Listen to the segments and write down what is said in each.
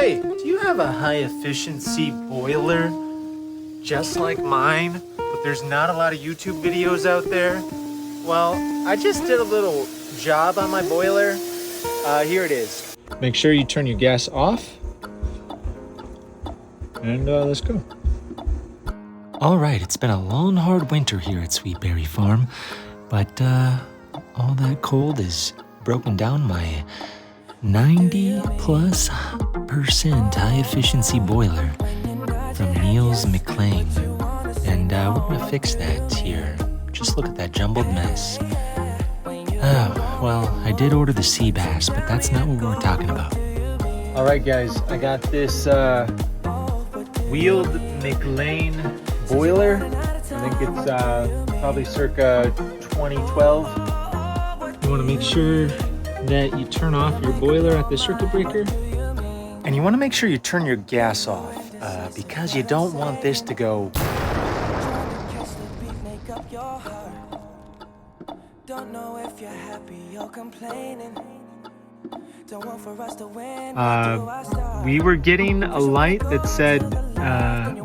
Hey, do you have a high efficiency boiler just like mine, but there's not a lot of YouTube videos out there? Well, I just did a little job on my boiler. Here it is. Make sure you turn your gas off. And let's go. All right, it's been a long, hard winter here at Sweetberry Farm, but all that cold has broken down my 90+% high-efficiency boiler from Weil McNeil, and we're gonna fix that here. Just look at that jumbled mess. Oh, well, I did order the sea bass, but that's not what we're talking about. All right, guys, I got this Weil McNeil boiler. I think it's probably circa 2012. You want to make sure that you turn off your boiler at the circuit breaker. And you want to make sure you turn your gas off because you don't want this to go. We were getting a light that said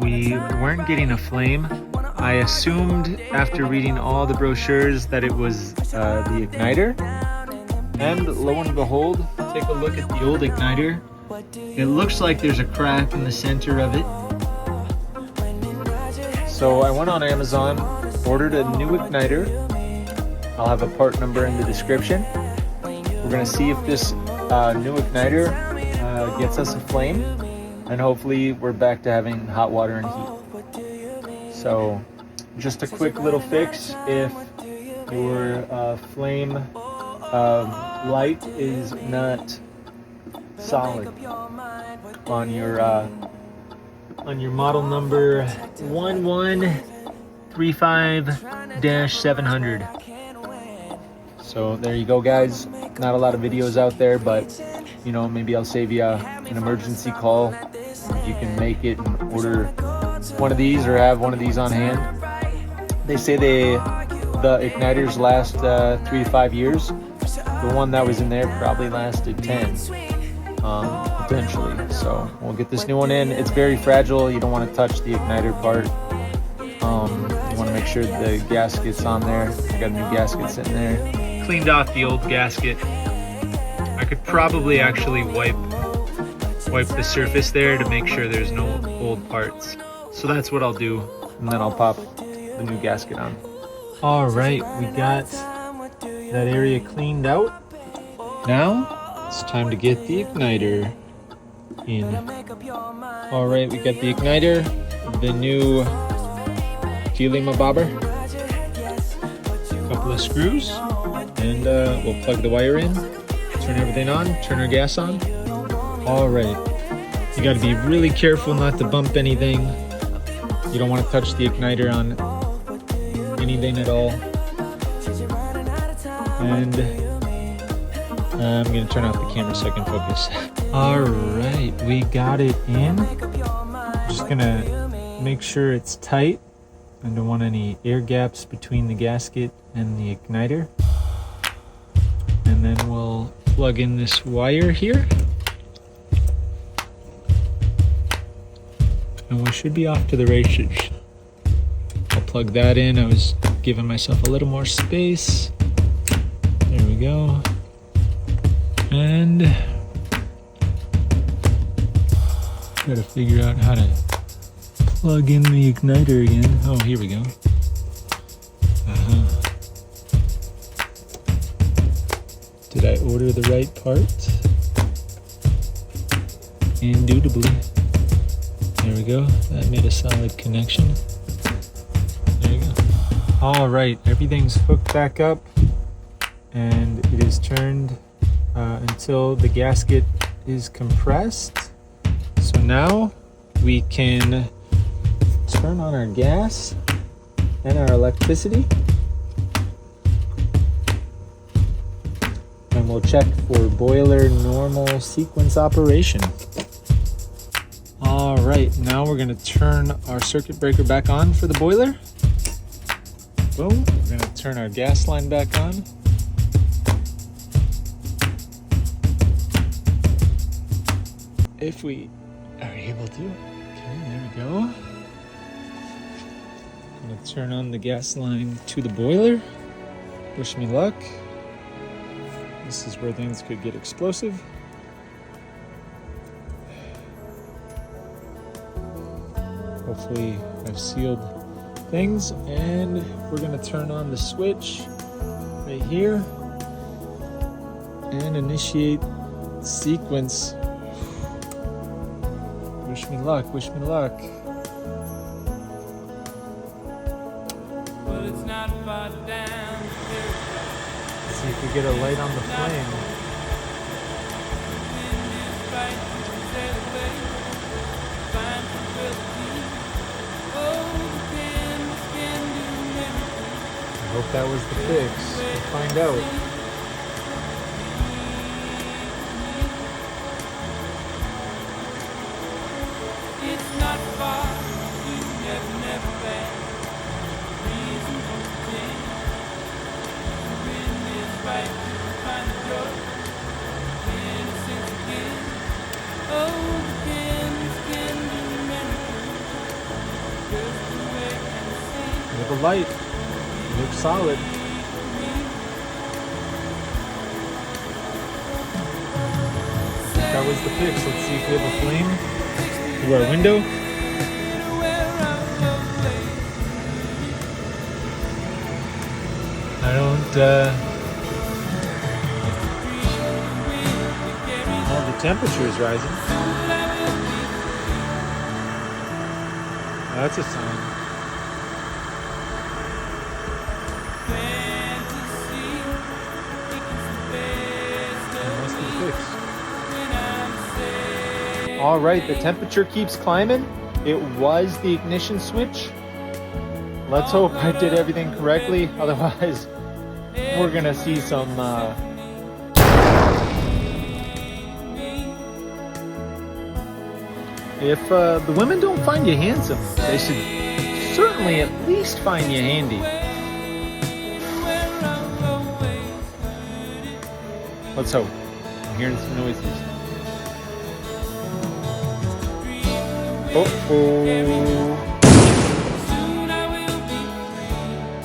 we weren't getting a flame. I assumed after reading all the brochures that it was the igniter. And lo and behold, take a look at the old igniter. It looks like there's a crack in the center of it. So I went on Amazon, ordered a new igniter. I'll have a part number in the description. We're gonna see if this new igniter gets us a flame, and hopefully we're back to having hot water and heat. So just a quick little fix: if your flame light is not solid on your model number 1135-700. So there you go, guys. Not a lot of videos out there, but you know, maybe I'll save you an emergency call. You can make it and order one of these or have one of these on hand. They say the igniters last 3 to 5 years. The one that was in there probably lasted 10, potentially. So we'll get this new one in. It's very fragile. You don't want to touch the igniter part. You want to make sure the gasket's on there. I got a new gasket sitting there. Cleaned off the old gasket. I could probably actually wipe the surface there to make sure there's no old parts. So that's what I'll do, and then I'll pop the new gasket on. All right, we got that area cleaned out. Now it's time to get the igniter in. All right, we got the igniter, the new Keelima bobber, a couple of screws, and we'll plug the wire in, turn everything on, turn our gas on. All right, you got to be really careful not to bump anything. You don't want to touch the igniter on anything at all. And I'm going to turn off the camera so I can focus. All right, we got it in. Just going to make sure it's tight. I don't want any air gaps between the gasket and the igniter. And then we'll plug in this wire here. And we should be off to the races. I'll plug that in. I was giving myself a little more space. There we go. And gotta figure out how to plug in the igniter again. Oh, here we go. Did I order the right part? Indubitably. There we go. That made a solid connection. There you go. All right, everything's hooked back up, and it is turned until the gasket is compressed. So now we can turn on our gas and our electricity, and we'll check for boiler normal sequence operation. All right, now we're gonna turn our circuit breaker back on for the boiler. Boom, we're gonna turn our gas line back on. if we are able to. Okay, there we go. I'm gonna turn on the gas line to the boiler. Wish me luck. This is where things could get explosive. Hopefully I've sealed things, and we're gonna turn on the switch right here and initiate sequence. Wish me luck, wish me luck. Well, it's not far down. Let's see if we get a light on the flame. I hope that was the fix. We'll find out. It's not far, you never been. Reason for change. When it's right, you find the joy. Innocence again. Oh, the candles can do miracles. Just the way I see. We have a light. It looks solid. That was the fix. Let's see if we have a flame through our window. I don't, well, the temperature is rising. That's a sign. All right, the temperature keeps climbing. It was the ignition switch. Let's hope I did everything correctly. Otherwise, we're gonna see some if the women don't find you handsome, they should certainly at least find you handy. Let's hope. I'm hearing some noises. Uh-oh.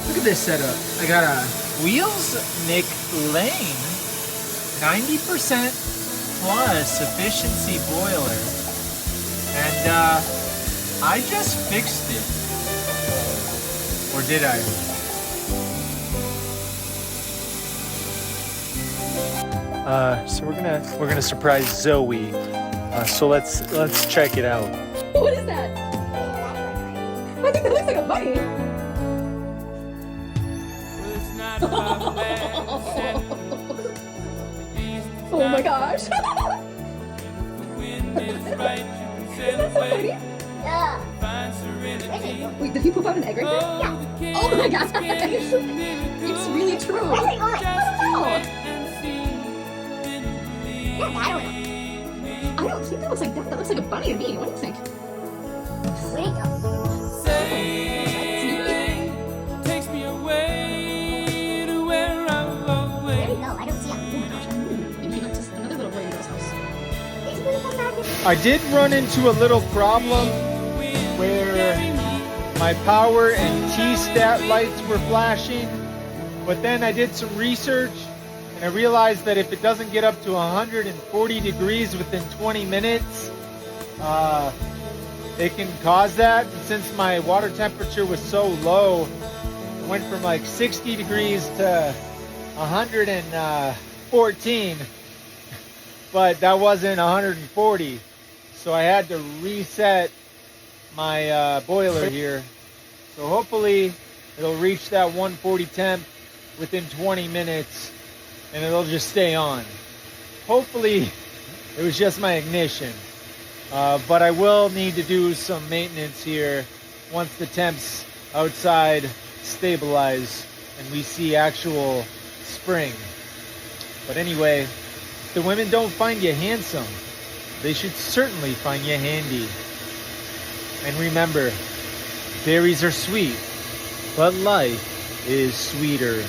Look at this setup. I got a Wheels McNeil 90% plus efficiency boiler. And I just fixed it. Or did I? So we're gonna surprise Zoe. So let's check it out. What is that? I think that looks like a bunny. Oh my gosh. Is that so funny? Yeah. Wait, did he poop out an egg right there? Yeah. Oh my gosh. It's really true. I don't know. Yeah, I don't know. I don't think that looks like that. That looks like a bunny to me. What do you think? Where do you go? Takes me away to where I'm going. Where do you go? I don't see him. Oh my gosh. Maybe he went to another little boy in girl's house. I did run into a little problem where my power and T-stat lights were flashing, but then I did some research and I realized that if it doesn't get up to 140 degrees within 20 minutes, it can cause that. And since my water temperature was so low, it went from like 60 degrees to 114, but that wasn't 140. So I had to reset my boiler here. So hopefully it'll reach that 140 temp within 20 minutes and it'll just stay on. Hopefully it was just my ignition. But I will need to do some maintenance here once the temps outside stabilize and we see actual spring. But anyway, if the women don't find you handsome, they should certainly find you handy. And remember, berries are sweet, but life is sweeter.